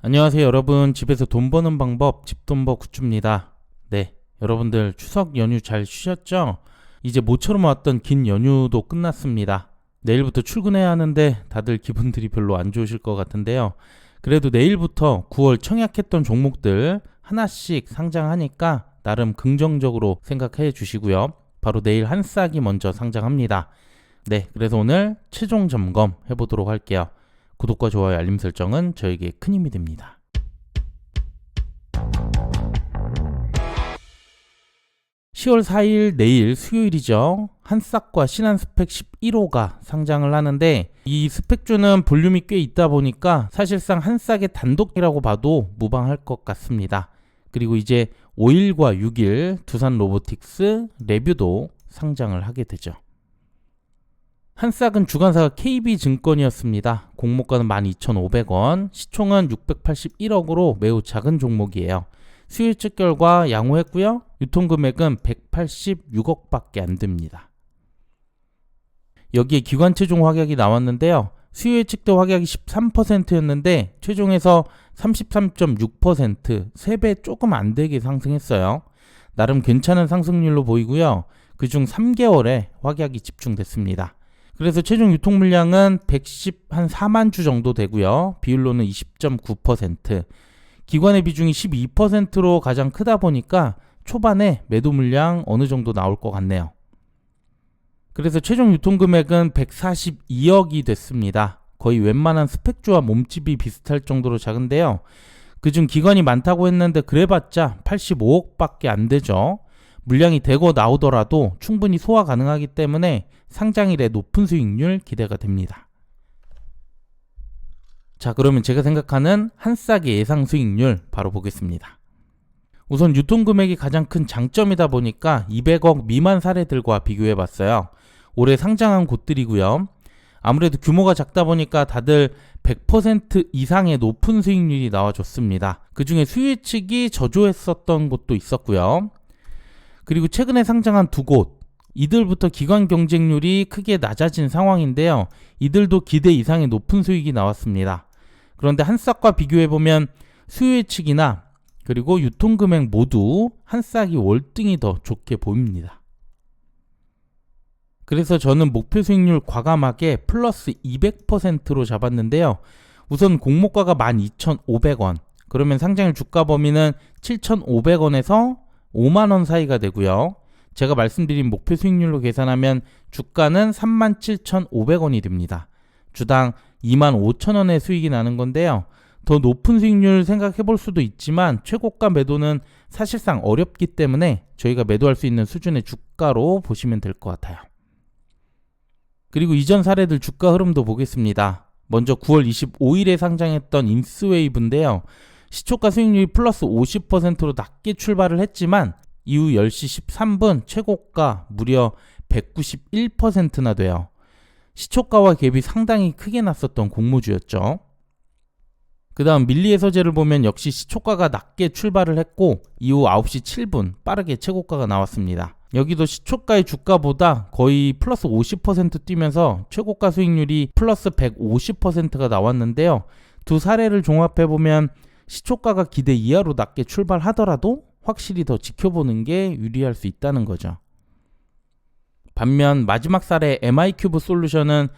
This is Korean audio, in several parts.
안녕하세요 여러분. 집에서 돈 버는 방법 집돈버 굿즈입니다. 네, 여러분들 추석 연휴 잘 쉬셨죠? 이제 모처럼 왔던 긴 연휴도 끝났습니다. 내일부터 출근해야 하는데 다들 기분들이 별로 안 좋으실 것 같은데요. 그래도 내일부터 9월 청약했던 종목들 하나씩 상장하니까 나름 긍정적으로 생각해 주시고요. 바로 내일 한 싹이 먼저 상장합니다. 네, 그래서 오늘 최종 점검 해보도록 할게요. 구독과 좋아요, 알림 설정은 저에게 큰 힘이 됩니다. (10월 4일) 내일 수요일이죠. 한싹과 신한스펙 11호가 상장을 하는데, 이 스펙주는 볼륨이 꽤 있다 보니까 사실상 한싹의 단독이라고 봐도 무방할 것 같습니다. 그리고 이제 5일과 6일 두산 로보틱스, 레뷰도 상장을 하게 되죠. 한싹은 주관사가 KB증권이었습니다. 공모가는 12,500원, 시총은 681억으로 매우 작은 종목이에요. 수요 측결과 양호했고요. 유통금액은 186억밖에 안 됩니다. 여기에 기관 최종 확약이 나왔는데요. 수요 예측대 확약이 13%였는데 최종에서 33.6%, 3배 조금 안 되게 상승했어요. 나름 괜찮은 상승률로 보이고요. 그중 3개월에 확약이 집중됐습니다. 그래서 최종 유통 물량은 114만 주 정도 되고요. 비율로는 20.9%. 기관의 비중이 12%로 가장 크다 보니까 초반에 매도 물량 어느 정도 나올 것 같네요. 그래서 최종 유통 금액은 142억이 됐습니다. 거의 웬만한 스펙주와 몸집이 비슷할 정도로 작은데요. 그중 기관이 많다고 했는데 그래봤자 85억밖에 안 되죠. 물량이 되고 나오더라도 충분히 소화 가능하기 때문에 상장일에 높은 수익률 기대가 됩니다. 자, 그러면 제가 생각하는 한싹의 예상 수익률 바로 보겠습니다. 우선 유통금액이 가장 큰 장점이다 보니까 200억 미만 사례들과 비교해 봤어요. 올해 상장한 곳들이고요. 아무래도 규모가 작다 보니까 다들 100% 이상의 높은 수익률이 나와줬습니다. 그 중에 수요 예측이 저조했었던 곳도 있었고요. 그리고 최근에 상장한 두 곳, 이들부터 기관 경쟁률이 크게 낮아진 상황인데요. 이들도 기대 이상의 높은 수익이 나왔습니다. 그런데 한싹과 비교해보면 수요 예측이나 그리고 유통금액 모두 한싹이 월등히 더 좋게 보입니다. 그래서 저는 목표 수익률 과감하게 플러스 200%로 잡았는데요. 우선 공모가가 12,500원, 그러면 상장일 주가 범위는 7,500원에서 5만원 사이가 되고요. 제가 말씀드린 목표 수익률로 계산하면 주가는 37,500원이 됩니다. 주당 25,000원의 수익이 나는 건데요. 더 높은 수익률 생각해 볼 수도 있지만 최고가 매도는 사실상 어렵기 때문에 저희가 매도할 수 있는 수준의 주가로 보시면 될 것 같아요. 그리고 이전 사례들 주가 흐름도 보겠습니다. 먼저 9월 25일에 상장했던 인스웨이브인데요. 시초가 수익률이 플러스 50%로 낮게 출발을 했지만 이후 10시 13분 최고가 무려 191%나 돼요. 시초가와 갭이 상당히 크게 났었던 공모주였죠. 그 다음 밀리의 서재를 보면 역시 시초가가 낮게 출발을 했고 이후 9시 7분 빠르게 최고가가 나왔습니다. 여기도 시초가의 주가보다 거의 플러스 50% 뛰면서 최고가 수익률이 플러스 150%가 나왔는데요. 두 사례를 종합해보면 시초가가 기대 이하로 낮게 출발하더라도 확실히 더 지켜보는 게 유리할 수 있다는 거죠. 반면 마지막 사례 MI큐브 솔루션은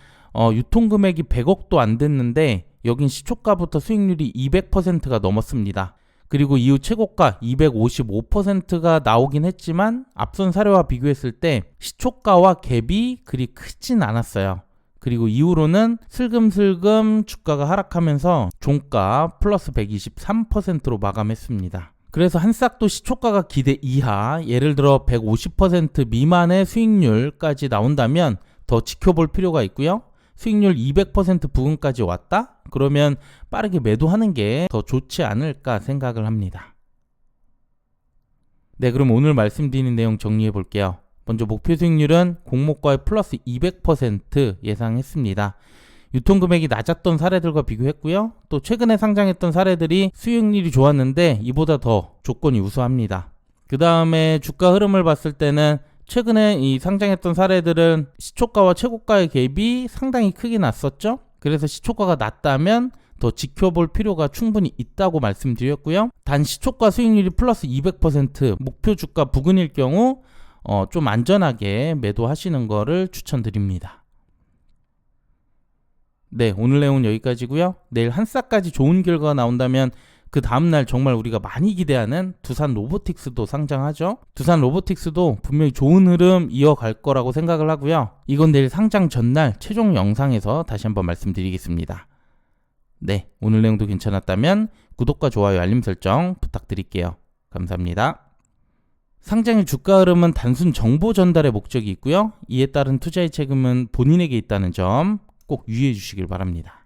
유통금액이 100억도 안 됐는데 여긴 시초가부터 수익률이 200%가 넘었습니다. 그리고 이후 최고가 255%가 나오긴 했지만 앞선 사례와 비교했을 때 시초가와 갭이 그리 크진 않았어요. 그리고 이후로는 슬금슬금 주가가 하락하면서 종가 플러스 123%로 마감했습니다. 그래서 한싹도 시초가가 기대 이하, 예를 들어 150% 미만의 수익률까지 나온다면 더 지켜볼 필요가 있고요. 수익률 200% 부근까지 왔다? 그러면 빠르게 매도하는 게 더 좋지 않을까 생각을 합니다. 네, 그럼 오늘 말씀드린 내용 정리해 볼게요. 먼저 목표 수익률은 공모가의 플러스 200% 예상했습니다. 유통금액이 낮았던 사례들과 비교했고요. 또 최근에 상장했던 사례들이 수익률이 좋았는데 이보다 더 조건이 우수합니다. 그 다음에 주가 흐름을 봤을 때는 최근에 이 상장했던 사례들은 시초가와 최고가의 갭이 상당히 크게 났었죠. 그래서 시초가가 낮다면 더 지켜볼 필요가 충분히 있다고 말씀드렸고요. 단 시초가 수익률이 플러스 200% 목표 주가 부근일 경우 좀 안전하게 매도하시는 거를 추천드립니다. 네, 오늘 내용은 여기까지고요. 내일 한싸까지 좋은 결과가 나온다면 그 다음날 정말 우리가 많이 기대하는 두산 로보틱스도 상장하죠. 두산 로보틱스도 분명히 좋은 흐름 이어갈 거라고 생각을 하고요. 이건 내일 상장 전날 최종 영상에서 다시 한번 말씀드리겠습니다. 네, 오늘 내용도 괜찮았다면 구독과 좋아요, 알림 설정 부탁드릴게요. 감사합니다. 상장일 주가 흐름은 단순 정보 전달의 목적이 있고요. 이에 따른 투자의 책임은 본인에게 있다는 점 꼭 유의해 주시길 바랍니다.